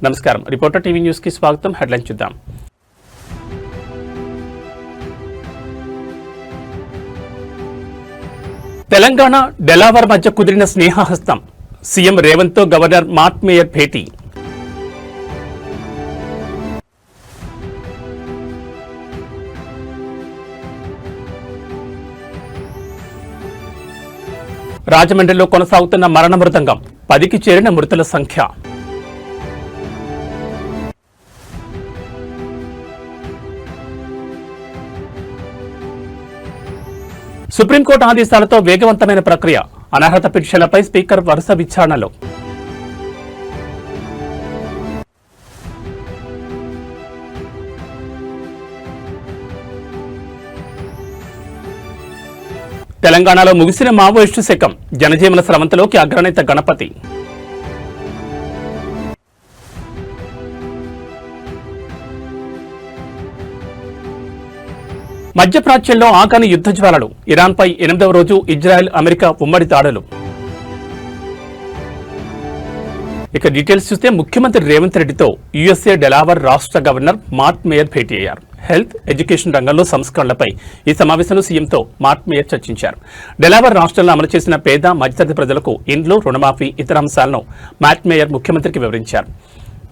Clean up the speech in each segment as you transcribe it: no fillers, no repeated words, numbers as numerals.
నమస్కారం. Reporter TV news కి స్వాగతం. హెడ్లైన్ చూద్దాం. తెలంగాణ డెలావర్ మధ్య కుదిరిన స్నేహహస్తం. సీఎం రేవంత్ తో గవర్నర్ మార్క్ మేయర్ భేటీ. రాజమండ్రిలో కొనసాగుతున్న మరణ మృదంగం. 10కి చేరిన మృతుల సంఖ్య. సుప్రీంకోర్టు ఆదేశాలతో వేగవంతమైన ప్రక్రియ. అనర్హత పిటిషన్లపై స్పీకర్ వరుస విచారణలు. తెలంగాణలో ముగిసిన మావోయిస్టు శకం. జనజీవన స్రవంతిలోకి అగ్రనేత గణపతి. మధ్యప్రాచ్యంలో ఆకాని యుద్ధ జ్వాలలు. ఇరాన్పై 8వ రోజు ఇజ్రాయెల్ అమెరికా ఉమ్మడి దాడులు. ఇక డీటెయిల్స్ చూస్తే ముఖ్యమంత్రి రేవంత్ రెడ్డితో యుఎస్ఏ డెలావర్ రాష్ట్ర గవర్నర్ మార్క్ మేయర్ భేటీ అయ్యారు. హెల్త్, ఎడ్యుకేషన్ రంగంలో సంస్కరణలపై ఈ సమావేశంలో సీఎంతో మార్క్ మేయర్ చర్చించారు. డెలావర్ రాష్ట్రంలో అమలు చేసిన పేద మధ్యతరగతి ప్రజలకు ఇండ్లు, రుణమాఫీ, ఇతర అంశాలను మార్క్ మేయర్ ముఖ్యమంత్రికి వివరించారు.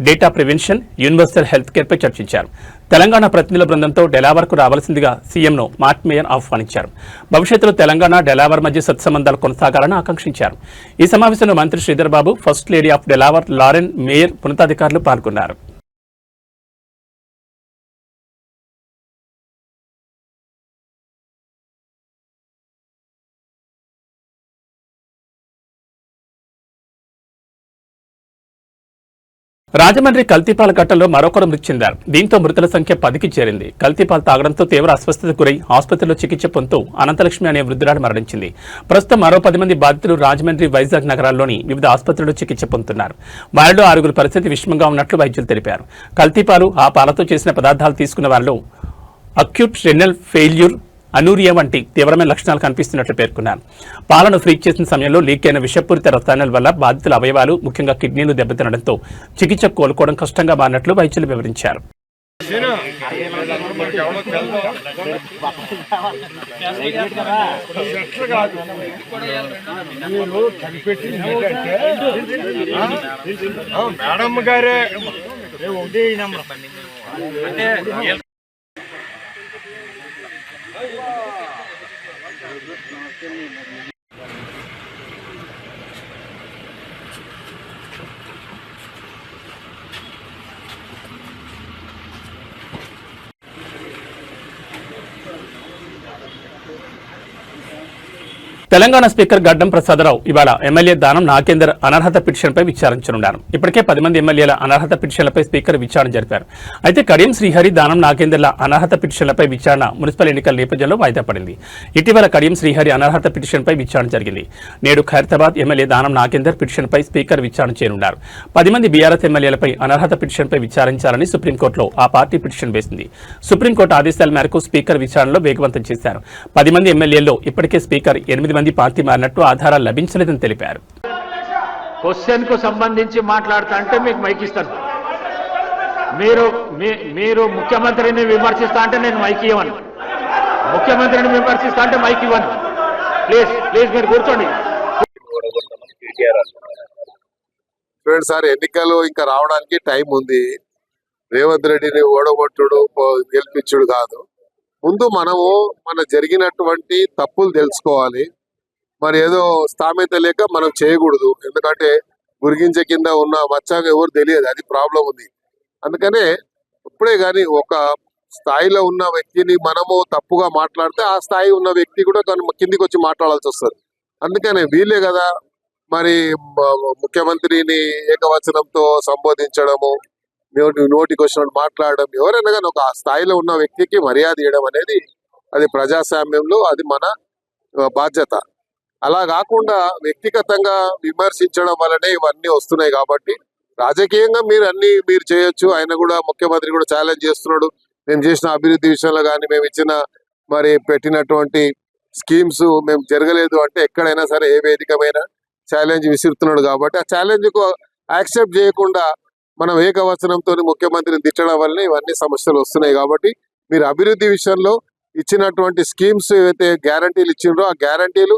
డేటా ప్రివెన్షన్, యూనివర్సల్ హెల్త్ కేర్పై చర్చించారు. తెలంగాణ ప్రతినిధుల బృందంతో డెలావర్కు రావాల్సిందిగా సీఎంను మార్క్ మేయర్ ఆహ్వానించారు. భవిష్యత్తులో తెలంగాణ డెలావర్ మధ్య సత్సంబంధాలు కొనసాగాలని ఆకాంక్షించారు. ఈ సమావేశంలో మంత్రి Sridhar Babu, first lady of Delaware Lauren Meyer, ఉన్నతాధికారులు పాల్గొన్నారు. రాజమండ్రి కల్తీపాల ఘట్టంలో మరొకరు మృతి చెందారు. దీంతో మృతుల సంఖ్య 10కి చేరింది. కల్తీపాలు తాగడంతో తీవ్ర అస్వస్థతకు గురై ఆసుపత్రిలో చికిత్స పొందుతూ అనంతలక్ష్మి అనే వృద్ధురాలు మరణించింది. ప్రస్తుతం మరో 10 మంది బాధితులు రాజమండ్రి, వైజాగ్ నగరాల్లోని వివిధ ఆసుపత్రుల్లో చికిత్స పొందుతున్నారు. వారిలో 6 పరిస్థితి విషమంగా ఉన్నట్లు వైద్యులు తెలిపారు. కల్తీపాలు, ఆ పాలతో చేసిన పదార్థాలు తీసుకున్న వారిలో అక్యూట్ రెనల్ ఫెయిల్యూర్, అనూరియా వంటి తీవ్రమైన లక్షణాలు కనిపిస్తున్నట్లు పేర్కొన్నారు. పాలను ఫ్రీజ్ చేసిన సమయంలో లీక్ అయిన విషపూరిత రసాయనాల వల్ల బాధితుల అవయవాలు, ముఖ్యంగా కిడ్నీలు దెబ్బతినడంతో చికిత్స కోలుకోవడం కష్టంగా మారినట్లు వైద్యులు వివరించారు. తెలంగాణ స్పీకర్ గడ్డం ప్రసాదరావు ఇవాళ ఎమ్మెల్యే దానం నాగేందర్ అనర్హత పిటిషన్పై విచారించనున్నారు. ఇప్పటికే 10 మంది ఎమ్మెల్యేల అనర్హత పిటిషన్లపై స్పీకర్ విచారణ జరిపారు. అయితే కడియం శ్రీహరి, దానం నాగేందర్ల అనర్హత పిటిషన్లపై విచారణ మున్సిపల్ ఎన్నికల నేపథ్యంలో వాయిదా పడింది. ఇటీవల కడియం శ్రీహరి అనర్హత పిటిషన్పై విచారణ జరిగింది. నేడు ఖైరతాబాద్ ఎమ్మెల్యే దానం నాగేందర్ పిటిషన్పై స్పీకర్ విచారణ చేయనున్నారు. 10 మంది బీఆర్ఎస్ ఎమ్మెల్యేలపై అనర్హత పిటిషన్పై విచారించాలని సుప్రీంకోర్టులో ఆ పార్టీ పిటిషన్ వేసింది. సుప్రీంకోర్టు ఆదేశాల మేరకు స్పీకర్ విచారణలో వేగవంతం చేశారు. 10 మంది ఎమ్మెల్యేల్లో ఇప్పటికే స్పీకర్ 8 మంది పార్టీ మారినట్టు ఆధారాలు లభించలేదని తెలిపారు. క్వశ్చన్ కు సంబంధించి మాట్లాడుతా అంటే మీకు మైక్ ఇస్తాను. మీరు ముఖ్యమంత్రిని విమర్శిస్తా అంటే నేను మైక్ ఇవ్వను. ముఖ్యమంత్రిని విమర్శిస్తా అంటే మైక్ ఇవ్వను. ప్లీజ్ మీరు కూర్చోండి. సార్, ఎన్నికలు ఇంకా రావడానికి టైం ఉంది. రేవంత్ రెడ్డిని ఓడగొట్టుడు, గెలిపించుడు కాదు. ముందు మనము మన జరిగినటువంటి తప్పులు తెలుసుకోవాలి. మరి ఏదో స్థామిత లేక మనం చేయకూడదు. ఎందుకంటే గురిగించే కింద ఉన్న మచ్చాగా ఎవరు తెలియదు, అది ప్రాబ్లం ఉంది. అందుకనే ఇప్పుడే కానీ ఒక స్థాయిలో ఉన్న వ్యక్తిని మనము తప్పుగా మాట్లాడితే ఆ స్థాయి ఉన్న వ్యక్తి కూడా కిందికి వచ్చి మాట్లాడాల్సి వస్తుంది. అందుకనే వీళ్ళే కదా మరి ముఖ్యమంత్రిని ఏకవచనంతో సంబోధించడము, నోటికి వచ్చినట్టు మాట్లాడడం, ఎవరైనా కానీ ఒక స్థాయిలో ఉన్న వ్యక్తికి మర్యాద ఇవ్వడం అనేది అది ప్రజాస్వామ్యంలో అది మన బాధ్యత. అలా కాకుండా వ్యక్తిగతంగా విమర్శించడం వల్లనే ఇవన్నీ వస్తున్నాయి. కాబట్టి రాజకీయంగా మీరు చేయొచ్చు. ఆయన కూడా, ముఖ్యమంత్రి కూడా ఛాలెంజ్ చేస్తున్నాడు. మేము చేసిన అభివృద్ధి విషయంలో కానీ, మేము ఇచ్చిన మరి పెట్టినటువంటి స్కీమ్స్ మేము జరగలేదు అంటే ఎక్కడైనా సరే ఏ వేదికమైనా ఛాలెంజ్ విసురుతున్నాడు. కాబట్టి ఆ ఛాలెంజ్ కు యాక్సెప్ట్ చేయకుండా మనం ఏకవచనంతో ముఖ్యమంత్రిని తిట్టడం వల్లనే ఇవన్నీ సమస్యలు వస్తున్నాయి. కాబట్టి మీరు అభివృద్ధి విషయంలో ఇచ్చినటువంటి స్కీమ్స్ ఏవైతే గ్యారంటీలు ఇచ్చిండ్రో ఆ గ్యారంటీలు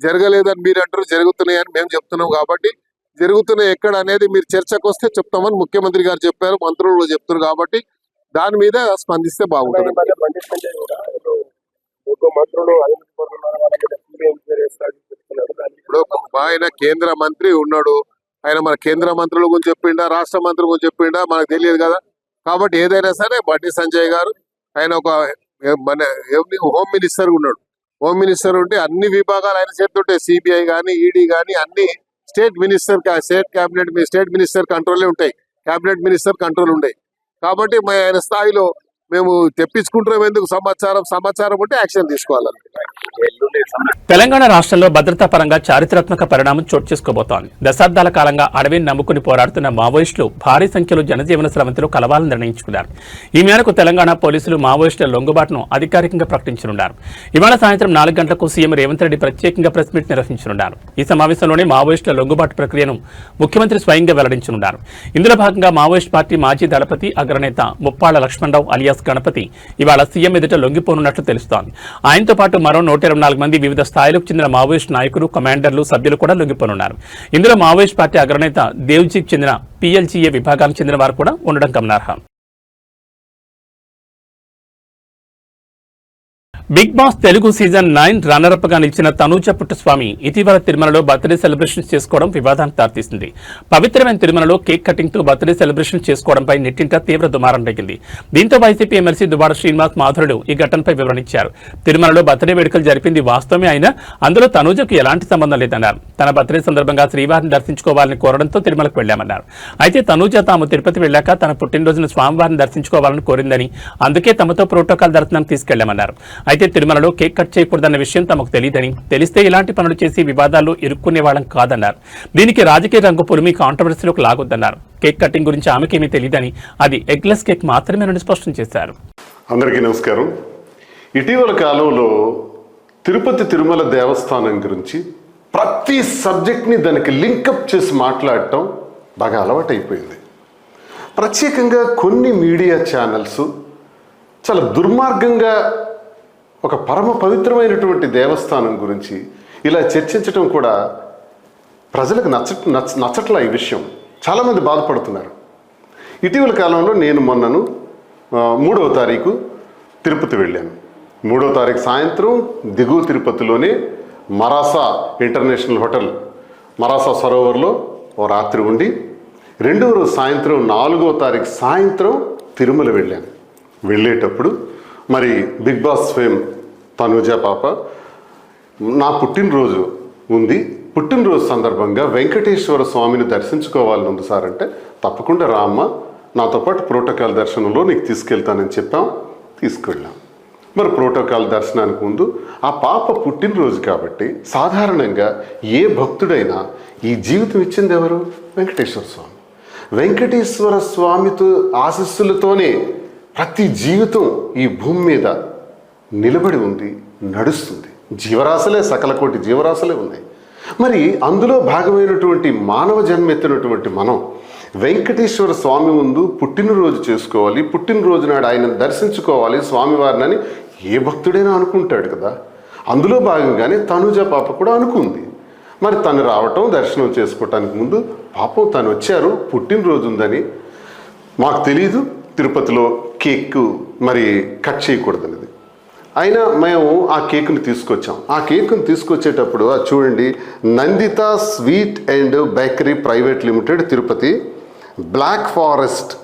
జరగలేదని మీరు అంటారు, జరుగుతున్నాయని మేము చెప్తున్నాం. కాబట్టి జరుగుతున్నాయి ఎక్కడ అనేది మీరు చర్చకు వస్తే చెప్తామని ముఖ్యమంత్రి గారు చెప్పారు, మంత్రులు చెప్తున్నారు. కాబట్టి దాని మీద స్పందిస్తే బాగుంటుంది. ఇప్పుడు ఆయన కేంద్ర మంత్రి ఉన్నాడు, ఆయన మన కేంద్ర మంత్రుల గురించి చెప్పిండా, రాష్ట్ర మంత్రుల గురించి చెప్పిండా మనకు తెలియదు కదా. కాబట్టి ఏదైనా సరే బండి సంజయ్ గారు ఆయన ఒక మన హోమ్ మినిస్టర్ ఉన్నాడు. హోమ్ మినిస్టర్ ఉంటే అన్ని విభాగాలు ఆయన చేస్తుంటాయి. సిబిఐ కానీ ఈడీ కానీ అన్ని స్టేట్ మినిస్టర్ కంట్రోలే ఉంటాయి, కేబినెట్ మినిస్టర్ కంట్రోల్ ఉంటాయి. కాబట్టి ఆయన స్థాయిలో మేము తెప్పించుకుంటున్నాం. ఎందుకు సమాచారం ఉంటే యాక్షన్ తీసుకోవాలి. తెలంగాణ రాష్ట్రంలో భద్రతా పరంగా చారిత్రాత్మక పరిణామం చోటు చేసుకోబోతోంది. దశాబ్దాల కాలంగా అడవిని నమ్ముకుని పోరాడుతున్న మావోయిస్టులు భారీ సంఖ్యలో జనజీవన స్రవంతిలో కలవాలని నిర్ణయించుకున్నారు. ఈ మేరకు తెలంగాణ పోలీసులు మావోయిస్టుల లొంగుబాటును అధికారికంగా ప్రకటించనున్నారు. ఇవాళ సాయంత్రం 4 గంటలకు సీఎం రేవంత్ రెడ్డి ప్రత్యేకంగా ప్రెస్ మీట్ నిర్వహించనున్నారు. ఈ సమావేశంలోనే మావోయిస్టుల లొంగుబాటు ప్రక్రియను ముఖ్యమంత్రి స్వయంగా వెల్లడించనున్నారు. ఇందులో భాగంగా మావోయిస్ట్ పార్టీ మాజీ దళపతి అగ్రనేత ముప్పాళ్ల లక్ష్మణరావు అలియాస్ గణపతి ఇవాళ సీఎం ఎదుట లొంగిపోనున్నట్లు తెలుస్తోంది. ఆయనతో పాటు మరో 124 మంది వివిధ స్థాయిలకు చెందిన మావోయిస్ట్ నాయకులు, కమాండర్లు, సభ్యులు కూడా లొంగిపోనున్నారు. ఇందులో మావోయిస్ట్ పార్టీ అగ్రనేత దేవ్జీకి చెందిన PLGA విభాగానికి చెందిన వారు కూడా ఉండడం గమనార్హం. Bigg Boss Telugu season 9 runner up గా నిలిచిన తనూజ పుట్టస్వామి ఇటీవల తిరుమలలో బర్త్డే సెలబ్రేషన్స్ చేసుకోవడం వివాదానికి దారితీసింది. పవిత్రమైన తిరుమలలో కేక్ కటింగ్ తో బర్త్డే సెలబ్రేషన్ చేసుకోవడంపై నెట్టింట తీవ్ర దుమారం రేగింది. దీంతో వైసీపీ ఎమ్మెల్సీ దువ్వాడ శ్రీనివాస్ మాధురుడు ఈ ఘటనపై వివరణించారు. తిరుమలలో బర్త్డే వేడుకలు జరిపింది వాస్తవమే అయినా అందులో తనూజకు ఎలాంటి సంబంధం లేదన్నారు. తన బర్త్డే సందర్భంగా శ్రీవారిని దర్శించుకోవాలని కోరడంతో తిరుమలకు వెళ్లామన్నారు. అయితే తనూజ తాము తిరుపతి వెళ్లాక తన పుట్టినరోజున స్వామివారిని దర్శించుకోవాలని కోరిందని, అందుకే తమతో ప్రోటోకాల్ దర్శనానికి తీసుకెళ్లామన్నారు. అయితే తిరుమలలో కేక్ కట్ చేయకూడదన్న విషయం తమకు తెలియదని, తెలిస్తే ఇలాంటి పనులు చేసి వివాదాల్లో ఇరుక్కునే వాళ్ళం కాదన్నారు. దీనికి రాజకీయ రంగు పులిమి కాంట్రవర్సీలోకి లాగొద్దన్నారు. కేక్ కటింగ్ గురించి ఆమెకేమీ తెలియదని, అది ఎగ్లెస్ కేక్ మాత్రమేనని స్పష్టం చేశారు. అందరికీ నమస్కారం. ఇటీవల కాలంలో తిరుపతి తిరుమల దేవస్థానం గురించి ప్రతి సబ్జెక్ట్ని దానికి లింకప్ చేసి మాట్లాడటం బాగా అలవాటైపోయింది. ప్రత్యేకంగా కొన్ని మీడియా ఛానల్స్ చాలా దుర్మార్గంగా ఒక పరమ పవిత్రమైనటువంటి దేవస్థానం గురించి ఇలా చర్చించడం కూడా ప్రజలకు నచ్చట్లా. ఈ విషయం చాలామంది బాధపడుతున్నారు. ఇటీవల కాలంలో నేను మొన్నను 3వ తారీఖు తిరుపతి వెళ్ళాను. 3వ తారీఖు సాయంత్రం దిగువ తిరుపతిలోనే మరాసా ఇంటర్నేషనల్ హోటల్ మరాసా సరోవర్లో ఓ రాత్రి ఉండి 2వ రోజు సాయంత్రం 4వ తారీఖు సాయంత్రం తిరుమల వెళ్ళాను. వెళ్ళేటప్పుడు మరి బిగ్ బాస్ ఫేమ్ తనూజ పాప నా పుట్టినరోజు ఉంది, పుట్టినరోజు సందర్భంగా వెంకటేశ్వర స్వామిని దర్శించుకోవాలని ఉంది సార్ అంటే, తప్పకుండా రామ్మ, నాతో పాటు ప్రోటోకాల్ దర్శనంలో నీకు తీసుకెళ్తానని చెప్పాం. తీసుకెళ్ళాం. మరి ప్రోటోకాల్ దర్శనానికి ముందు ఆ పాప పుట్టినరోజు కాబట్టి సాధారణంగా ఏ భక్తుడైనా ఈ జీవితం ఇచ్చింది ఎవరు? వెంకటేశ్వర స్వామి. వెంకటేశ్వర స్వామితో ఆశీస్సులతోనే ప్రతి జీవితం ఈ భూమి మీద నిలబడి ఉంది, నడుస్తుంది. జీవరాశులే, సకల కోటి జీవరాశులే ఉన్నాయి. మరి అందులో భాగమైనటువంటి మానవ జన్మెత్తినటువంటి మనం వెంకటేశ్వర స్వామి ముందు పుట్టినరోజు చేసుకోవాలి, పుట్టినరోజు నాడు ఆయన దర్శించుకోవాలి స్వామివారిని అని ఏ భక్తుడైనా అనుకుంటాడు కదా. అందులో భాగంగానే తనూజ పాప కూడా అనుకుంది. మరి తను రావటం, దర్శనం చేసుకోవటానికి ముందు పాపం తను వచ్చారు, పుట్టినరోజు ఉందని మాకు తెలీదు. తిరుపతిలో కేక్ మరి కట్ చేయకూడదన్నది. అయినా మేము ఆ కేకుని తీసుకొచ్చాం. ఆ కేకుని తీసుకొచ్చేటప్పుడు అది చూడండి, Nanditha sweet and bakery private limited Tirupati black forest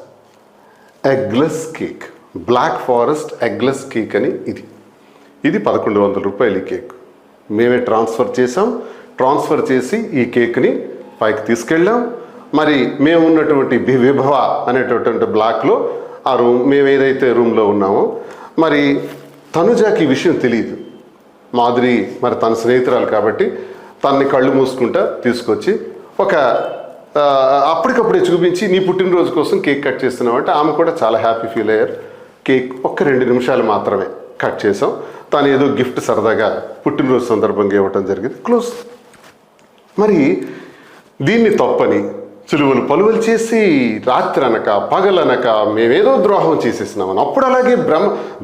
eggless cake, black forest eggless cake అని ఇది 1100 రూపాయలు ఈ కేక్. మేమే ట్రాన్స్ఫర్ చేసాం. ట్రాన్స్ఫర్ చేసి ఈ కేక్ని పైకి తీసుకెళ్ళాం. మరి మేము ఉన్నటువంటి విభవ అనేటటువంటి బ్లాక్లో ఆ రూమ్, మేము ఏదైతే రూమ్లో ఉన్నామో, మరి తనుజాకి ఈ విషయం తెలియదు. మాధురి మరి తన స్నేహితురాలు కాబట్టి తనని కళ్ళు మూసుకుంటా తీసుకొచ్చి అప్పటికప్పుడే చూపించి నీ పుట్టినరోజు కోసం కేక్ కట్ చేస్తున్నావు అంటే ఆమె కూడా చాలా హ్యాపీ ఫీల్ అయ్యారు. కేక్ 2 నిమిషాలు మాత్రమే కట్ చేసాం. తను ఏదో గిఫ్ట్ సరదాగా పుట్టినరోజు సందర్భంగా ఇవ్వటం జరిగింది. క్లోజ్. మరి దీన్ని తప్పని సులువులు పలువులు చేసి రాత్రి అనక పగలనక మేమేదో ద్రోహం చేసేసినామని. అప్పుడు అలాగే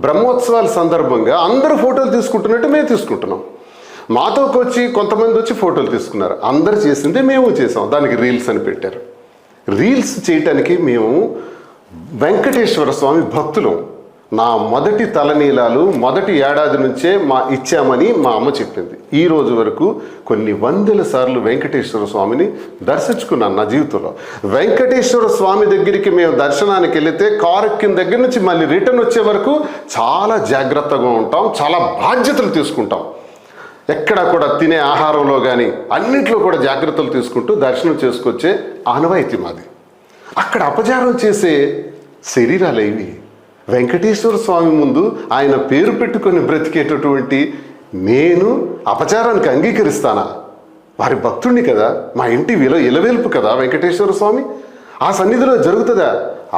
బ్రహ్మోత్సవాల సందర్భంగా అందరూ ఫోటోలు తీసుకుంటున్నట్టు మేము తీసుకుంటున్నాం. మాతోకి వచ్చి కొంతమంది వచ్చి ఫోటోలు తీసుకున్నారు. అందరు చేసిందే మేము చేసాం. దానికి రీల్స్ అని పెట్టారు. రీల్స్ చేయటానికి మేము వెంకటేశ్వర స్వామి భక్తులం. నా మొదటి తలనీలాలు మొదటి ఏడాది నుంచే ఇచ్చామని మా అమ్మ చెప్పింది. ఈ రోజు వరకు కొన్ని వందల సార్లు వెంకటేశ్వర స్వామిని దర్శించుకున్నాను నా జీవితంలో. వెంకటేశ్వర స్వామి దగ్గరికి మేము దర్శనానికి వెళితే కారు ఎక్కిన దగ్గర నుంచి మళ్ళీ రిటర్న్ వచ్చే వరకు చాలా జాగ్రత్తగా ఉంటాం, చాలా బాధ్యతలు తీసుకుంటాం. ఎక్కడ కూడా తినే ఆహారంలో కానీ అన్నింటిలో కూడా జాగ్రత్తలు తీసుకుంటూ దర్శనం చేసుకొచ్చే ఆనవాయితీ మాది. అక్కడ అపచారం చేసే శరీరాలు ఇవి. వెంకటేశ్వర స్వామి ముందు ఆయన పేరు పెట్టుకొని బ్రతికేటటువంటి నేను అపచారానికి అంగీకరిస్తానా? వారి భక్తుడిని కదా, మా ఇంటి ఇలవేల్పు కదా వెంకటేశ్వర స్వామి. ఆ సన్నిధిలో జరుగుతుందా?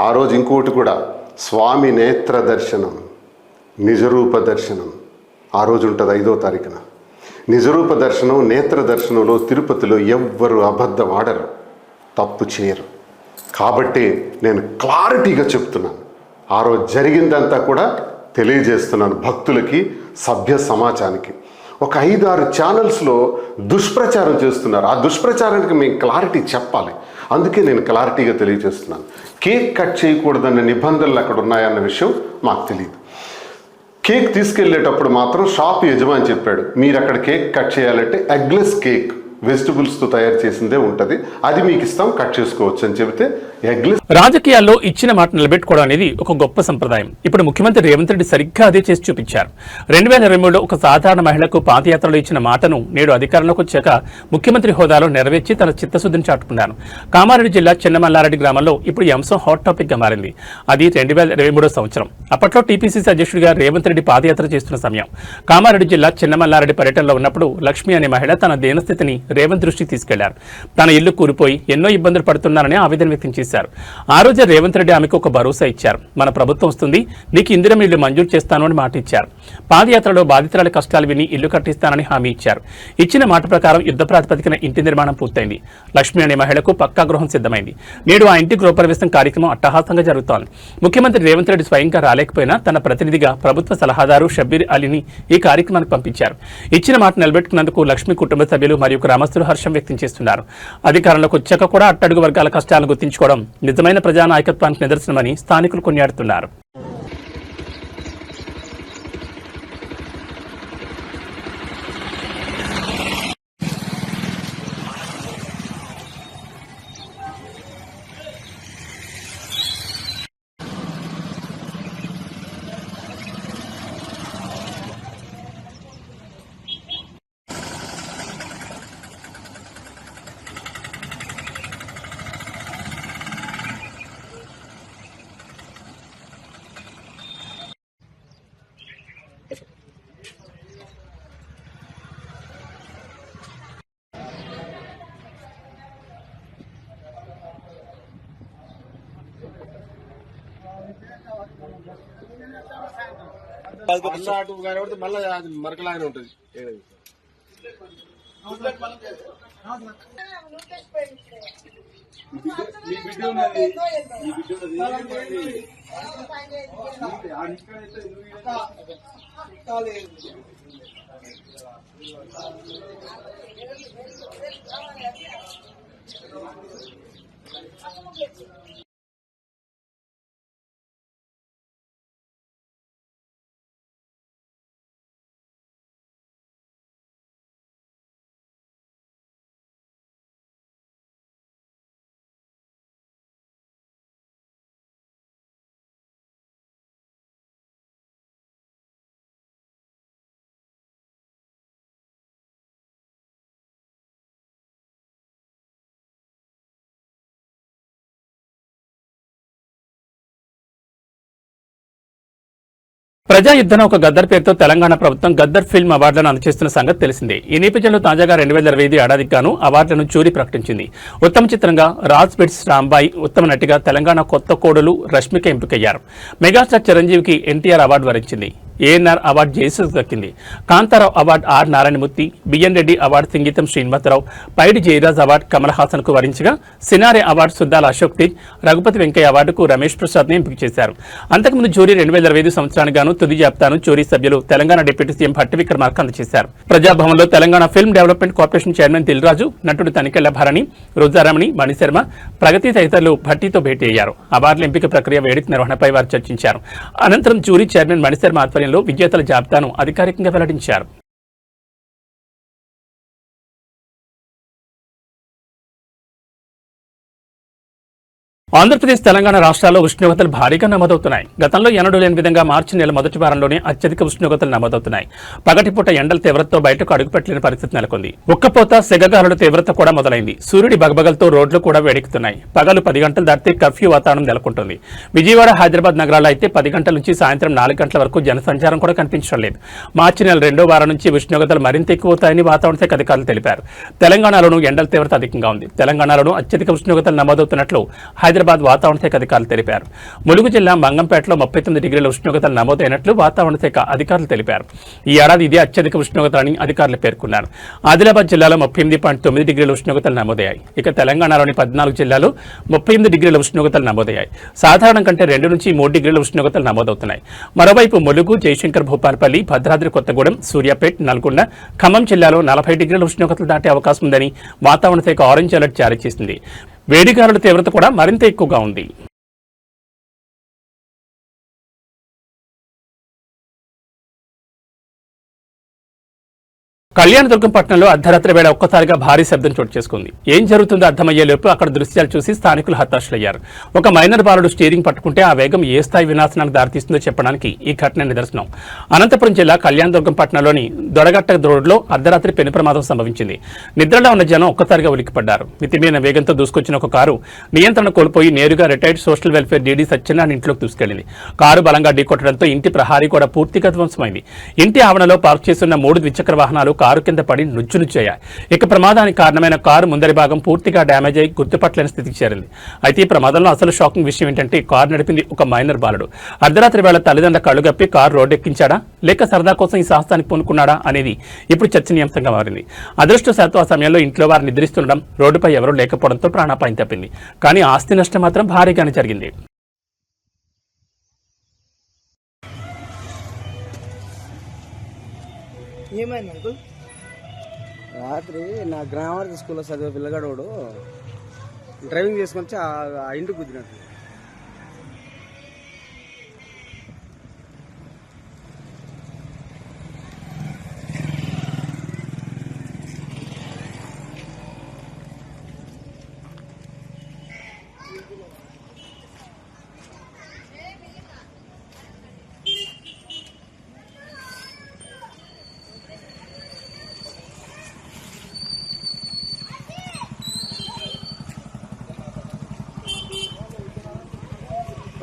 ఆ రోజు ఇంకోటి కూడా, స్వామి నేత్ర దర్శనం, నిజరూప దర్శనం ఆ రోజు ఉంటుంది 5వ తారీఖున. నిజరూప దర్శనం, నేత్ర దర్శనంలో తిరుపతిలో ఎవ్వరు అబద్ధం ఆడరు, తప్పు చేయరు. కాబట్టి నేను క్లారిటీగా చెప్తున్నాను. ఆ రోజు జరిగిందంతా కూడా తెలియజేస్తున్నాను భక్తులకి, సభ్య సమాజానికి. ఒక 5-6 ఛానల్స్లో దుష్ప్రచారం చేస్తున్నారు. ఆ దుష్ప్రచారానికి మేము క్లారిటీ చెప్పాలి. అందుకే నేను క్లారిటీగా తెలియజేస్తున్నాను. కేక్ కట్ చేయకూడదన్న నిబంధనలు అక్కడ ఉన్నాయన్న విషయం మాకు తెలియదు. కేక్ తీసుకెళ్లేటప్పుడు మాత్రం షాప్ యజమాని చెప్పాడు, మీరు అక్కడ కేక్ కట్ చేయాలంటే ఎగ్లెస్ కేక్ వెజిటబుల్స్తో తయారు చేసిందే ఉంటుంది, అది మీకు ఇస్తాం, కట్ చేసుకోవచ్చు అని చెబితే ఎగ్లెస్. రాజకీయాల్లో ఇచ్చిన మాట నిలబెట్టుకోవడం అనేది ఒక గొప్ప సంప్రదాయం. ఇప్పుడు ముఖ్యమంత్రి రేవంత్ రెడ్డి సరిగ్గా అదే చేసి చూపించారు. 2023లో ఒక సాధారణ మహిళకు పాదయాత్రలో ఇచ్చిన మాటను నేడు అధికారంలోకి వచ్చాక ముఖ్యమంత్రి హోదాలో నెరవేర్చి తన చిత్తశుద్ధిని చాటుకున్నారు. కామారెడ్డి జిల్లా చిన్నమల్లారెడ్డి గ్రామంలో ఇప్పుడు ఈ అంశం హాట్ టాపిక్ గా మారింది. అది 2023 సంవత్సరం. అప్పట్లో టీపీసీసీ అధ్యక్షుడిగా రేవంత్ రెడ్డి పాదయాత్ర చేస్తున్న సమయం. కామారెడ్డి జిల్లా చిన్నమల్లారెడ్డి పర్యటనలో ఉన్నప్పుడు లక్ష్మి అనే మహిళ తన దీనస్థితిని రేవంత్ దృష్టికి తీసుకెళ్లారు. తన ఇల్లు కూలిపోయి ఎన్నో ఇబ్బందులు పడుతున్నారని ఆవేదన వ్యక్తం చేశారు. ఆ రోజే రేవంత్ రెడ్డి ఆమెకు ఒక భరోసా ఇచ్చారు. మన ప్రభుత్వం వస్తుంది, నీకు ఇందిరం ఇల్లు మంజూరు చేస్తాను అని మాట ఇచ్చారు. పాదయాత్రలో బాధితురాల కష్టాలు విని ఇల్లు కట్టిస్తానని హామీ ఇచ్చారు. ఇచ్చిన మాట ప్రకారం యుద్ధ ప్రాతిపదికన ఇంటి నిర్మాణం పూర్తయింది. లక్ష్మి అనే మహిళకు పక్కా గృహం సిద్ధమైంది. నేడు ఆ ఇంటి గృహప్రవేశం కార్యక్రమం అట్టహాసంగా జరుగుతోంది. ముఖ్యమంత్రి రేవంత్ రెడ్డి స్వయంగా రాలేకపోయినా తన ప్రతినిధిగా ప్రభుత్వ సలహాదారు షబ్బీర్ అలీని ఈ కార్యక్రమానికి పంపించారు. ఇచ్చిన మాట నిలబెట్టుకున్నందుకు లక్ష్మి కుటుంబ సభ్యులు మరియు గ్రామస్తులు హర్షం వ్యక్తం చేస్తున్నారు. అధికారంలోకి వచ్చాక కూడా అట్టడుగు వర్గాల కష్టాలను గుర్తించుకోవడం నిజమైన ప్రజానాయకత్వానికి నిదర్శనమని స్థానికులు కొనియాడుతున్నారు. మళ్ళీ మరకలాగానే ఉంటుంది. మీ బిడ్డ ఉన్నది, మీ బిడ్డ ప్రజా యుద్ధన ఒక గద్దర్ పేరుతో తెలంగాణ ప్రభుత్వం గద్దర్ ఫిల్మ్ అవార్డులను అందజేస్తున్న సంగతి తెలిసిందే. ఈ నేపథ్యంలో తాజాగా 2025 ఏడాదికి గాను అవార్డులను జ్యూరీ ప్రకటించింది. ఉత్తమ చిత్రంగా రాజ్ బిట్స్ రాంబాయి, ఉత్తమ నటిగా తెలంగాణ కొత్త కోడలు రష్మిక ఎంపికయ్యారు. మెగాస్టార్ చిరంజీవికి ఎన్టీఆర్ అవార్డు వరించింది. ఏఎన్ఆర్ అవార్డు జయసుకు దక్కింది. Kantharao award R Narayanamurthy, BN Reddy award Singeetam Srinivasarao, Paidi Jayaraj award Kamal Haasan కు వరించగా సినారే అవార్డు సుద్దాల అశోక్ తేజ్, రఘుపతి వెంకయ్య అవార్డుకు రమేష్ ప్రసాద్ ని ఎంపిక చేశారు. అంతకుముందు జ్యూరీ 2025 సంవత్సరానికి గాను తుది జాబితాను జ్యూరీ సభ్యులు తెలంగాణ డిప్యూటీ సీఎం భట్టి విక్రమార్క అందజేశారు. ప్రజాభవన్లో Telangana film development corporation chairman Dil Raju, నటుడు తనికెళ్ల భరణి, రోజారమణి, మణిశర్మ, ప్రగతి తదితరులు భట్టితో భేటీ అయ్యారు. అవార్డుల ఎంపిక ప్రక్రియ, వేడుక నిర్వహణపై వారు చర్చించారు. అనంతరం జ్యూరీ చైర్మన్ మణిశర్మ ఆధ్వర్యంలో విజేతల జాబితాను అధికారికంగా వెల్లడించారు. ఆంధ్రప్రదేశ్, తెలంగాణ రాష్ట్రాల్లో ఉష్ణోగ్రతలు భారీగా నమోదవుతున్నాయి. గతంలో ఎన్నడూ లేని విధంగా మార్చి నెల మొదటి వారంలోనే అత్యధిక ఉష్ణోగ్రతలు నమోదవుతున్నాయి. పగటిపూట ఎండల తీవ్రతతో బయటకు అడుగుపెట్టలేని పరిస్థితి నెలకొంది. ఉక్కపోత, సెగగాలుల తీవ్రత కూడా మొదలైంది. సూర్యుడి బగబగలతో రోడ్లు కూడా వేడెక్కుతున్నాయి. పగలు 10 గంటలు దాటితే కర్ఫ్యూ వాతావరణం నెలకొంటుంది. విజయవాడ, హైదరాబాద్ నగరాల్లో అయితే 10 గంటల నుంచి సాయంత్రం 4 గంటల వరకు జనసంచారం కూడా కనిపించడం లేదు. మార్చి నెల 2వ వారం నుంచి ఉష్ణోగ్రతలు మరింత ఎక్కువవుతాయని వాతావరణ శాఖ అధికారులు తెలిపారు. తెలంగాణలోనూ ఎండల తీవ్రత అధికంగా ఉంది. తెలంగాణలోనూ అత్యధిక ఉష్ణోగ్రతలు నమోదవుతున్నట్లు హైదరాబాద్ వాతావరణ శాఖ అధికారులు తెలిపారు. ములుగు జిల్లా మంగంపేటలో 39 డిగ్రీల ఉష్ణోగ్రతలు నమోదైనట్లు వాతావరణ శాఖ అధికారులు తెలిపారు. ఈ ఏడాది ఇదే అత్యధిక ఉష్ణోగ్రతలని అధికారులు పేర్కొన్నారు. ఆదిలాబాద్ జిల్లాలో 38.9 డిగ్రీల ఉష్ణోగ్రతలు నమోదయ్యాయి. ఇక తెలంగాణలోని 14 జిల్లాలు 38 డిగ్రీల ఉష్ణోగ్రతలు నమోదయ్యాయి. సాధారణం కంటే 2 నుంచి 3 డిగ్రీల ఉష్ణోగ్రతలు నమోదవుతున్నాయి. మరోవైపు ములుగు, జయశంకర్ భూపాలపల్లి, భద్రాద్రి కొత్తగూడెం, సూర్యాపేట్, నల్గొండ, ఖమ్మం జిల్లాలో 40 డిగ్రీల ఉష్ణోగ్రతలు దాటే అవకాశం ఉందని వాతావరణ శాఖ ఆరెంజ్ అలర్ట్ జారీ చేసింది. వేడిగాలుల తీవ్రత కూడా మరింత ఎక్కువగా ఉంది. కళ్యాణదుర్గం పట్టణంలో అర్ధరాత్రి వేళ ఒక్కసారిగా భారీ శబ్దం చోటు చేసుకుంది. ఏం జరుగుతుందో అర్థమయ్యేలోపు అక్కడ దృశ్యాలు చూసి స్థానికులు హతాశులయ్యారు. ఒక మైనర్ బాలుడు స్టీరింగ్ పట్టుకుంటే ఆ వేగం ఏ స్థాయి వినాశనానికి దారితీస్తుందో చెప్పడానికి ఈ ఘటన నిదర్శనం. అనంతపురం జిల్లా కళ్యాణదుర్గం పట్టణంలోని దొడగట్ట రోడ్లో అర్ధరాత్రి పెను ప్రమాదం సంభవించింది. నిద్రలో ఉన్న జనం ఒక్కసారిగా ఉలిక్కిపడ్డారు. మితిమీరిన వేగంతో దూసుకొచ్చిన ఒక కారు నియంత్రణ కోల్పోయి నేరుగా retired social welfare DD Satyanarayana ఇంట్లోకి దూసుకెళ్లింది. కారు బలంగా ఢీకొట్టడంతో ఇంటి ప్రహారీ కూడా పూర్తిగా ధ్వంసమైంది. ఇంటి ఆవరణలో పార్క్ చేస్తున్న 3 ద్విచక్ర వాహనాలు కారు కింద పడి నుచ్చునుచ్చయ్యాయి. ఇక ప్రమాదానికి కారణమైన కారు ముందరి భాగం పూర్తిగా డ్యామేజ్ అయి గుర్తుపట్టలేని స్థితికి చేరింది. అయితే ఈ ప్రమాదంలో అసలు షాకింగ్ విషయం ఏంటంటే కారు నడిపింది ఒక మైనర్ బాలుడు. అర్ధరాత్రి వేళ తల్లిదండ్రుల కళ్ళుగప్పి కారు రోడ్డెక్కించాడా లేక సరదా కోసం ఈ సాహసాన్ని పూనుకున్నాడా అనేది ఇప్పుడు చర్చనీయాంశంగా మారింది. అదృష్టశాత్తు ఆ సమయంలో ఇంట్లో వారు నిద్రిస్తుండడం, రోడ్డుపై ఎవరూ లేకపోవడంతో ప్రాణాపాయం తప్పింది. కానీ ఆస్తి నష్టం మాత్రం భారీగానే జరిగింది. ఏమైంది అంకుల్? రాత్రి నా గ్రామార్ స్కూల్లో చదివే పిల్లగాడు డ్రైవింగ్ చేసుకొని ఆ ఇంటికి కుదిరినట్టు.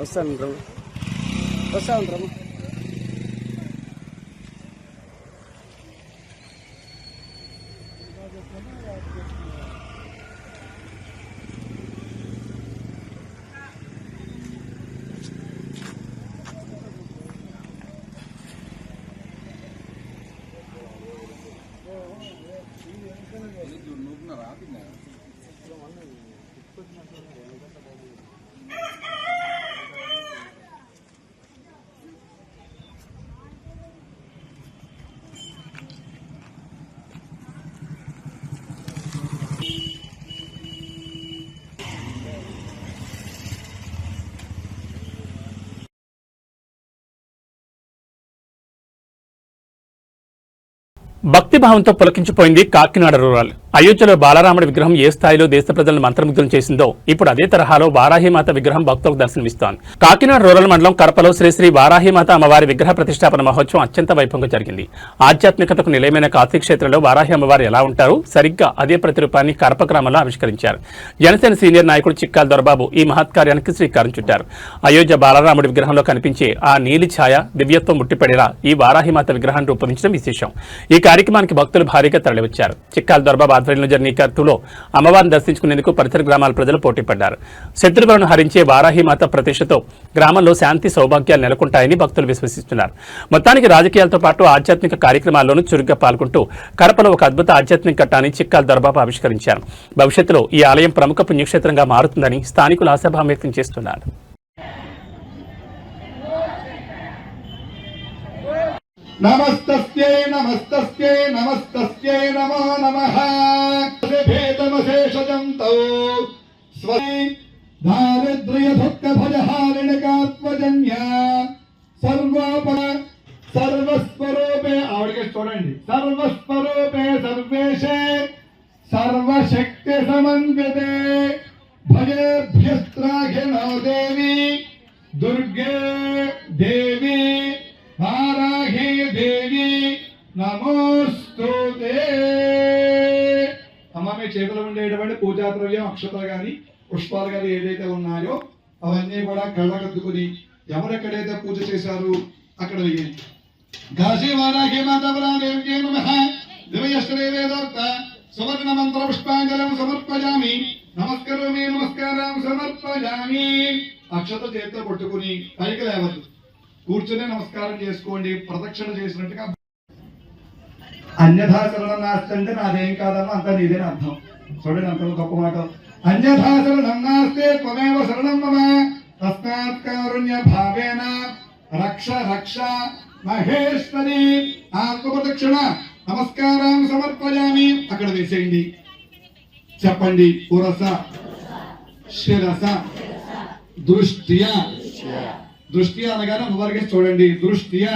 వస్తాను రమ్మ. భక్తిభావంతో పులకించిపోయింది కాకినాడ రూరల్. అయోధ్యలో బాలరాముడి విగ్రహం ఏ స్థాయిలో దేశ ప్రజలను మంత్రముగ్ధులు చేసిందో ఇప్పుడు అదే తరహాలో వారాహిమాత విగ్రహం భక్తులకు దర్శనమిస్తోంది. కాకినాడ రూరల్ మండలం కరపలో శ్రీ వారాహిమాత అమ్మవారి విగ్రహ ప్రతిష్టాపన మహోత్సవం అత్యంత వైభవంగా జరిగింది. ఆధ్యాత్మికతకు నిలయమైన కాశీక్షేత్రంలో వారాహి అమ్మవారు ఎలా ఉంటారో సరిగ్గా అదే ప్రతిరూపాన్ని కరప గ్రామంలో ఆవిష్కరించారు. జనసేన సీనియర్ నాయకుడు చిక్కాల దొరబాబు ఈ మహత్కార్యానికి శ్రీకారం చుట్టారు. అయోధ్య బాలరాముడి విగ్రహంలో కనిపించే ఆ నీలి ఛాయ దివ్యత్వం ముట్టిపడేలా ఈ వారాహిమాత విగ్రహాన్ని రూపొందించడం విశేషం. ఈ కార్యక్రమానికి భక్తులు భారీగా తరలివచ్చారు. చిక్కాల దొరబాబు ఆధ్వర్యంలో జరిగిన ఈ కర్తూలో అమ్మవారిని దర్శించుకునేందుకు పరిసర గ్రామాల ప్రజలు పోటీపడ్డారు. శత్రువులను హరించే వారాహిమాత ప్రతిష్టతో గ్రామంలో శాంతి సౌభాగ్యాలు నెలకొంటాయని భక్తులు విశ్వసిస్తున్నారు. మొత్తానికి రాజకీయాలతో పాటు ఆధ్యాత్మిక కార్యక్రమాల్లోనూ చురుగ్గా పాల్గొంటూ కడపలో ఒక అద్భుత ఆధ్యాత్మిక ఘట్టాన్ని చిక్కాల దొరబాబు ఆవిష్కరించారు. భవిష్యత్తులో ఈ ఆలయం ప్రముఖ పుణ్యక్షేత్రంగా మారుతుందని స్థానికులు ఆశాభావం వ్యక్తం చేస్తున్నారు. నమస్తస్యై నమస్తస్యై నమస్తస్యై నమో నమః భేదమశేషజంతో స్వై దారిద్ర్య దుఃఖ భయహారిణకాత్మజన్య సర్వస్వరూపే ఆవిడకి చూడండి సర్వస్వరూపే సర్వేశే సర్వశక్తి సమన్వితే భయేభ్యస్త్రాఘినో దేవి దుర్గే దేవి వారాహి దేవి నమోస్తుతే. అమ్మ మీ చేతిలో ఉండేటువంటి పూజా ద్రవ్యం అక్షతలు కానీ పుష్పాలు కానీ ఏదైతే ఉన్నాయో అవన్నీ కూడా కళ్ళకద్దుకుని ఎవరెక్కడైతే పూజ చేశారు అక్కడ వెయ్యండి. కాశీ వారాహి మాతాదేవ్యై నమః దివ్యశ్రీ వేదోక్త సువర్ణ మంత్ర పుష్పాంజలం సమర్పయామి. నమస్కరోమి నమస్కారం సమర్పయామి. అక్షత చేతితో పట్టుకుని పైకి లేవద్దు, కూర్చునే నమస్కారం చేసుకోండి. ప్రదక్షిణ చేసినట్టుగా అన్యథా శరణం నాస్తి అంటే నాదేం కాదమ్మా అంతా నీదేని అర్థం. చూడండి అంత గొప్ప మాట. అన్యథా శరణం నాస్తే త్వమేవ శరణం మమ తస్మాత్ కారుణ్య భావేన రక్ష రక్ష మహేశ్వరి. ఆత్మప్రదక్షిణ నమస్కారం సమర్పయామి. అక్కడ వేసేయండి. చెప్పండి పురస శిరస దృష్ట్యా. దృష్ట్యా అనగానే అమ్మవారికి చూడండి దృష్ట్యా.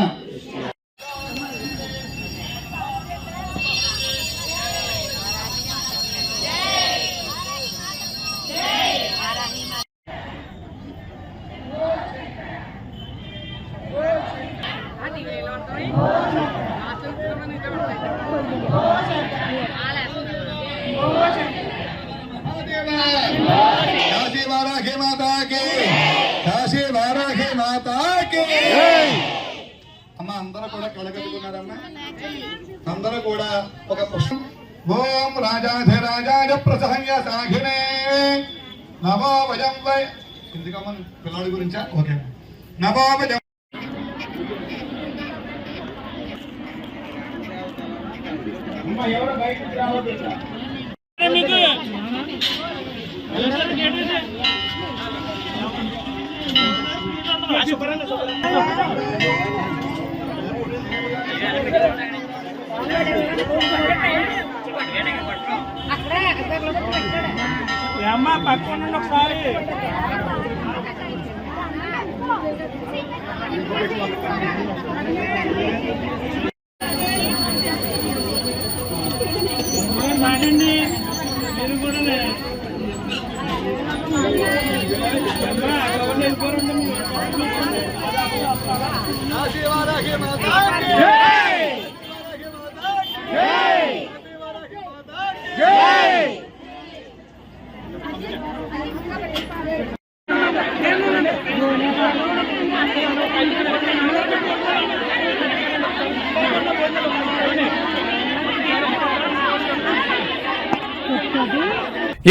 కాశీ వారాహి మాతాకి కాశీ వారాహి మాతాకి. అమ్మ అందరూ కూడా కలగట్టుకున్నారమ్మా. అందరూ కూడా ఒక పుష్పం. ఓం రాజాధిరాజాయ ప్రసహ్య సాఘినే నమో వజం వై. ఎందుకమ్మ పిల్లాడి గురించా? ఓకే. నమో వజం ఎవరు బయటకు రావద్దు. అమ్మ పక్కన ఒకసారి మాడండి మీరు కూడా.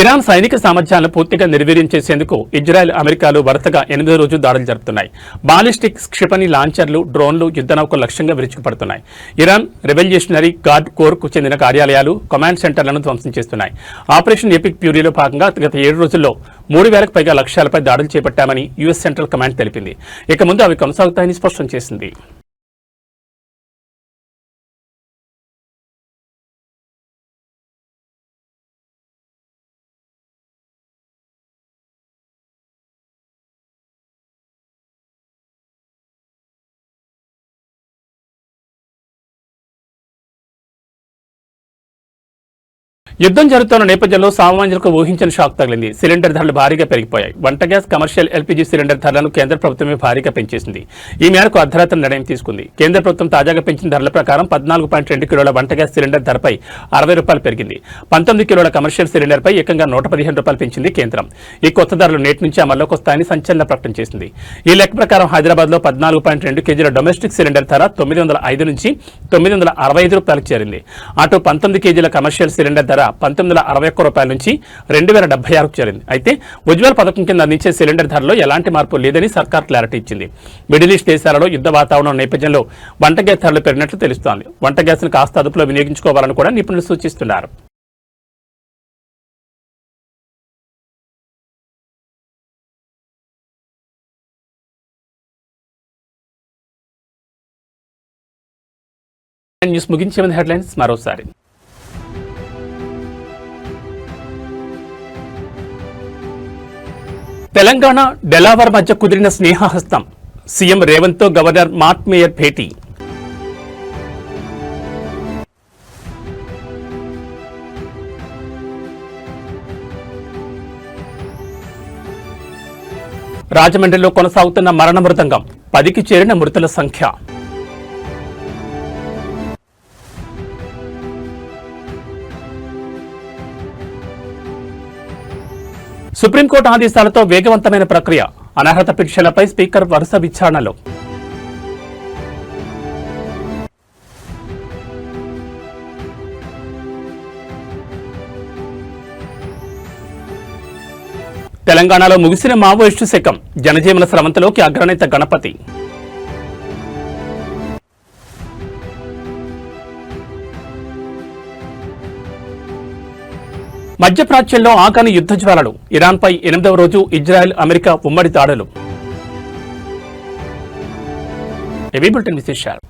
ఇరాన్ సైనిక సామర్థ్యాలను పూర్తిగా నిర్వీర్యం చేసేందుకు ఇజ్రాయెల్, అమెరికాలు వరుసగా 8వ రోజు దాడులు జరుపుతున్నాయి. బాలిస్టిక్ క్షిపణి లాంచర్లు, డ్రోన్లు యుద్ధనౌకలు లక్ష్యంగా విరుచుకుపడుతున్నాయి. ఇరాన్ రెవల్యూషనరీ గార్డ్ కోర్కు చెందిన కార్యాలయాలు, కమాండ్ సెంటర్లను ధ్వంసం చేస్తున్నాయి. ఆపరేషన్ ఎపిక్ ప్యూరీలో భాగంగా గత 7 రోజుల్లో 3000కు పైగా లక్ష్యాలపై దాడులు చేపట్టామని యుఎస్ సెంట్రల్ కమాండ్ తెలిపింది. ఇక ముందు అవి కొనసాగుతాయని స్పష్టం చేసింది. యుద్ధం జరుగుతున్న నేపథ్యంలో సామాన్యులకు ఊహించని షాక్ తగిలింది. సిలిండర్ ధరలు భారీగా పెరిగిపోయాయి. వంట గ్యాస్, కమర్షియల్ ఎల్పీజీ సిలిండర్ ధరలను కేంద్ర ప్రభుత్వమే భారీగా పెంచేసింది. ఈ మేరకు అర్ధరాత్రి నిర్ణయం తీసుకుంది. కేంద్ర ప్రభుత్వం తాజాగా పెంచిన ధరల ప్రకారం 14.2 కిలోల వంట గ్యాస్ సిలిండర్ ధరపై 60 రూపాయలు పెరిగింది. 19 కిలోల కమర్షియల్ సిలిండర్పై ఏకంగా 115 రూపాయలు పెంచింది కేంద్రం. ఈ కొత్త ధరలు నేటి నుంచి అమల్లోకి వస్తాయని సంచలన ప్రకటన చేసింది. ఈ లెక్క ప్రకారం హైదరాబాద్లో 14.2 కేజీల డొమెస్టిక్ సిలిండర్ ధర 905 నుంచి 965 రూపాయలకు చేరింది. అటు 19 కేజీల కమర్షియల్ సిలిండర్ ధర రూ. 1961 నుంచి 2076కు చేరింది. అయితే ఉజ్వల్ పథకం కింద అందించే సిలిండర్ ధరలో ఎలాంటి మార్పు లేదని సర్కార్ క్లారిటీ ఇచ్చింది. మిడిల్ ఈస్ట్ దేశాలలో యుద్ధ వాతావరణం నేపథ్యంలో వంట గ్యాస్ ధరలు పెరిగినట్లు తెలుస్తోంది. వంట గ్యాస్ను కాస్త అదుపులో వినియోగించుకోవాలని కూడా నిపుణులు సూచిస్తున్నారు. న్యూస్ ముగించే ముందు హెడ్లైన్స్ మరోసారి. తెలంగాణ డెలావర్ మధ్య కుదిరిన స్నేహహస్తం. సీఎం రేవంత్తో గవర్నర్ మార్ట్ మేయర్ భేటీ. రాజమండ్రిలో కొనసాగుతున్న మరణ మృదంగం. 10కి చేరిన మృతుల సంఖ్య. సుప్రీంకోర్టు ఆదేశాలతో వేగవంతమైన ప్రక్రియ. అనర్హత పిటిషన్లపై స్పీకర్ వరుస విచారణలు. తెలంగాణలో ముగిసిన మావోయిస్టు శకం. జనజీవన స్రవంతిలోకి అగ్రనేత గణపతి. మధ్యప్రాచ్యంలో ఆగాని యుద్ధ జ్వాలలు. ఇరాన్పై 8వ రోజు ఇజ్రాయెల్ అమెరికా ఉమ్మడి దాడులు. ఇవి బులెటిన్ విశేషాలు.